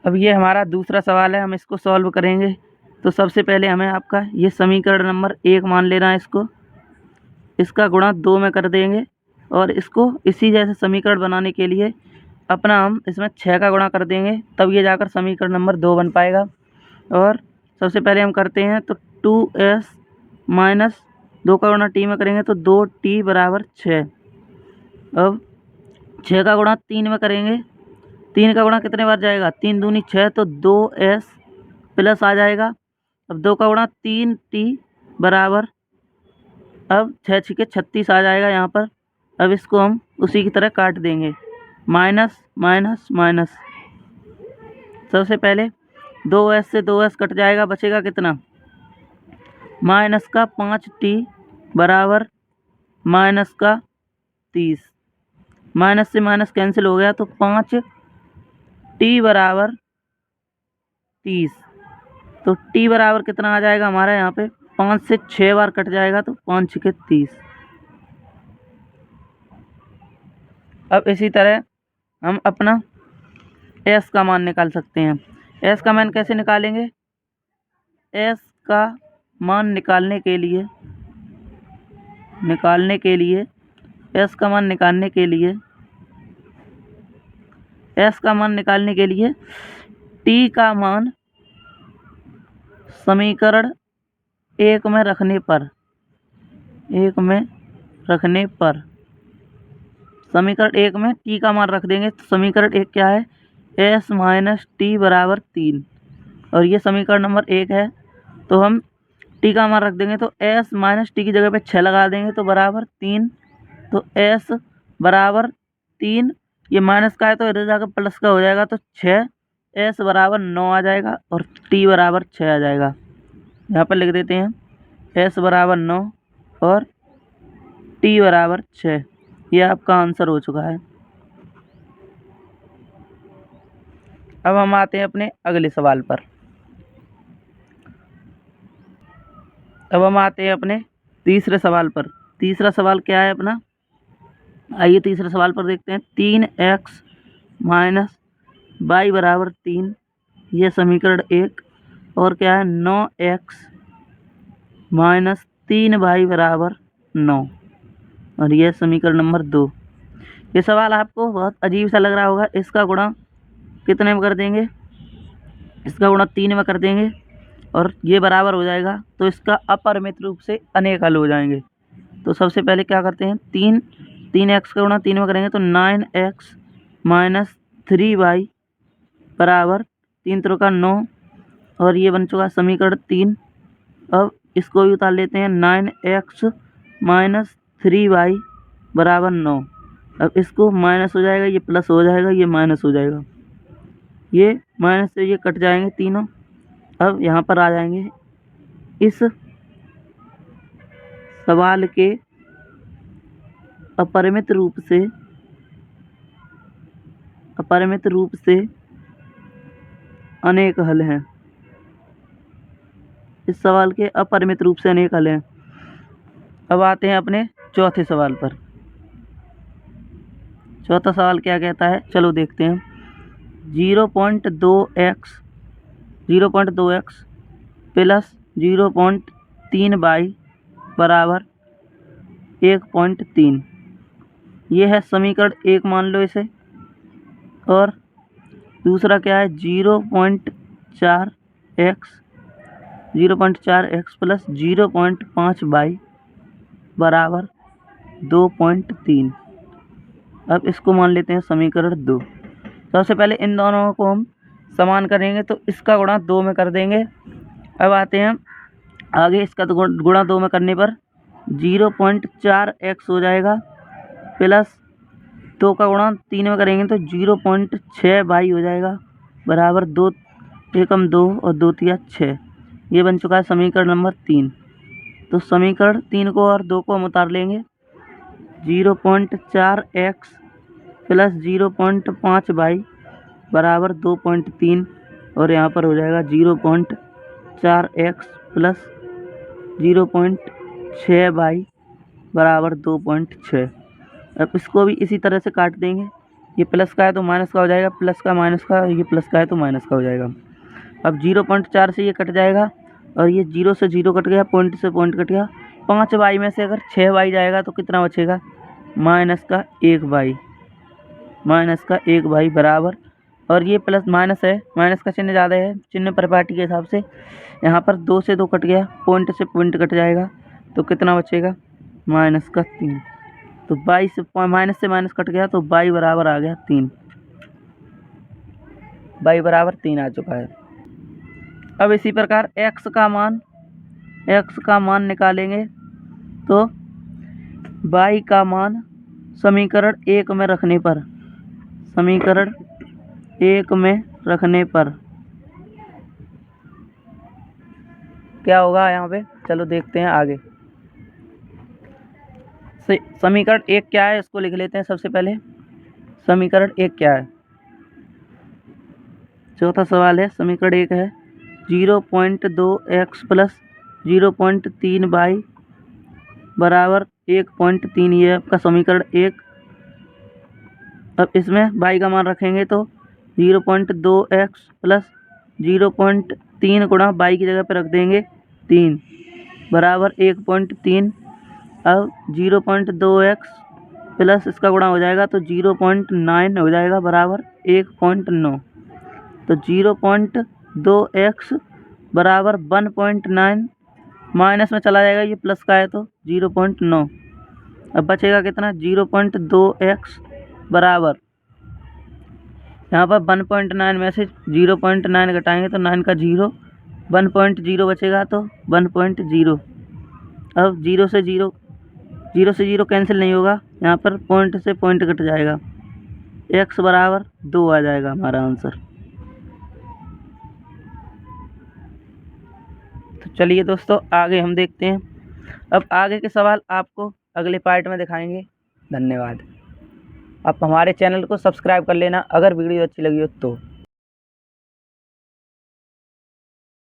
अब ये हमारा दूसरा सवाल है, हम इसको सॉल्व करेंगे। तो सबसे पहले हमें आपका ये समीकरण नंबर 1 मान लेना है, इसका गुणा 2 में कर देंगे और इसको इसी जैसे समीकरण बनाने के लिए अपना हम इसमें 6 का गुणा कर देंगे, तब ये जाकर समीकरण नंबर 2 बन पाएगा। और सबसे पहले हम करते हैं तो 2s माइनस 2 का गुणा t में करेंगे तो 2t बराबर 6। अब 6 का गुणा 3 में करेंगे, 3 का गुणा कितने बार जाएगा, 3 दूनी 6 तो 2s प्लस आ जाएगा। अब 2 का गुणा 3t बराबर, अब 6 छिके 36 आ जाएगा यहाँ पर। अब इसको हम उसी की तरह काट देंगे, माइनस माइनस माइनस। सबसे पहले 2s से 2s कट जाएगा, बचेगा कितना, माइनस का 5t बराबर माइनस का 30। माइनस से माइनस कैंसिल हो गया तो 5t बराबर 30। तो t बराबर कितना आ जाएगा हमारा यहाँ पे, 5 से 6 बार कट जाएगा तो 5 छिके 30। अब इसी तरह हम अपना s का मान निकाल सकते हैं। s का मान कैसे निकालेंगे, s का मान निकालने के लिए s का मान निकालने के लिए t का मान समीकरण 1 में रखने पर समीकरण 1 में t का मान रख देंगे। तो समीकरण 1 क्या है, s माइनस टी बराबर 3, और ये समीकरण नंबर 1 है। तो हम t का मान रख देंगे तो s माइनस टी की जगह पे 6 लगा देंगे तो बराबर 3। तो s बराबर 3, ये माइनस का है तो इधर जाकर प्लस का हो जाएगा तो 6, s बराबर 9 आ जाएगा और t बराबर 6 आ जाएगा। यहाँ पर लिख देते हैं s बराबर 9 और t बराबर 6। ये आपका आंसर हो चुका है। अब हम आते हैं अपने अगले सवाल पर। अब हम आते हैं अपने तीसरे सवाल पर। तीसरा सवाल क्या है अपना, आइए तीसरे सवाल पर देखते हैं। 3x माइनस वाई बराबर 3, ये समीकरण 1। और क्या है, 9x माइनस 3y बराबर 9, और यह समीकरण नंबर 2। ये सवाल आपको बहुत अजीब सा लग रहा होगा। इसका गुणा कितने में कर देंगे, इसका गुणा 3 में कर देंगे और ये बराबर हो जाएगा तो इसका अपरिमित रूप से अनेक हल हो जाएंगे। तो सबसे पहले क्या करते हैं, 3x का गुणा 3 में करेंगे तो 9x माइनस 3y बराबर 3 त्रिक का 9, और ये बन चुका समीकरण 3। अब इसको भी उतार लेते हैं, 9x माइनस 3y बराबर 9। अब इसको माइनस हो जाएगा, ये प्लस हो जाएगा, ये माइनस हो जाएगा, ये माइनस से ये कट जाएंगे तीनों। अब यहाँ पर आ जाएंगे, इस सवाल के अपरिमित रूप से अनेक हल हैं। इस सवाल के अपरिमित रूप से अनेक हल हैं। अब आते हैं अपने चौथे सवाल पर। चौथा सवाल क्या कहता है, चलो देखते हैं। 0.2x प्लस 0.3y बराबर 1.3, ये है समीकरण 1 मान लो इसे। और दूसरा क्या है, 0.4x प्लस 0.5y बराबर 2.3। अब इसको मान लेते हैं समीकरण 2। सबसे पहले इन दोनों को हम समान करेंगे तो इसका गुणा 2 में कर देंगे। अब आते हैं आगे, इसका तो गुणा 2 में करने पर 0.4x हो जाएगा, प्लस 2 का गुणा 3 में करेंगे तो 0.6y हो जाएगा बराबर 2 एकम 2 और 2 तिया 6। ये बन चुका है समीकरण नंबर 3। तो समीकरण 3 को और 2 को हम उतार लेंगे, 0.4x प्लस 0.5y बराबर 2.3, और यहाँ पर हो जाएगा 0.4x प्लस 0.6y बराबर 2.6। अब इसको भी इसी तरह से काट देंगे ये प्लस का है तो माइनस का हो जाएगा, प्लस का माइनस का, ये प्लस का है तो माइनस का हो जाएगा। अब 0.4 से ये कट जाएगा और ये 0 से 0 कट गया, पॉइंट से पॉइंट कट गया। 5y में से अगर 6y जाएगा तो कितना बचेगा? माइनस का 1y, माइनस का 1y बराबर, और ये प्लस माइनस है, माइनस का चिन्ह ज़्यादा है चिन्ह परिपाटी के हिसाब से। यहाँ पर 2 से 2 कट गया, पॉइंट से पॉइंट कट जाएगा तो कितना बचेगा? माइनस का 3। तो y से माइनस कट गया तो y बराबर आ गया 3, y बराबर 3 आ चुका है। अब इसी प्रकार x का मान निकालेंगे तो y का मान समीकरण 1 में रखने पर क्या होगा यहाँ पे? चलो देखते हैं आगे। समीकरण 1 क्या है इसको लिख लेते हैं सबसे पहले। समीकरण 1 क्या है? चौथा सवाल है, समीकरण 1 है 0.2x प्लस 0.3y बराबर 1.3, ये आपका समीकरण 1। अब इसमें y का मान रखेंगे तो 0.2x प्लस 0.3 गुणा y की जगह पे रख देंगे 3 बराबर 1.3। अब 0.2x प्लस इसका गुणा हो जाएगा तो 0.9 हो जाएगा बराबर 1.9। तो 0.2x बराबर 1.9, माइनस में चला जाएगा, ये प्लस का है तो 0.9। अब बचेगा कितना? 0.2x बराबर, यहाँ पर 1.9 में से 0.9 घटाएंगे तो 9 का 0, 1.0 बचेगा तो 1.0। अब 0 से 0 कैंसिल नहीं होगा, यहाँ पर पॉइंट से पॉइंट कट जाएगा, x बराबर 2 आ जाएगा हमारा आंसर। तो चलिए दोस्तों आगे हम देखते हैं। अब आगे के सवाल आपको अगले पार्ट में दिखाएंगे। धन्यवाद। आप हमारे चैनल को सब्सक्राइब कर लेना अगर वीडियो अच्छी लगी हो तो।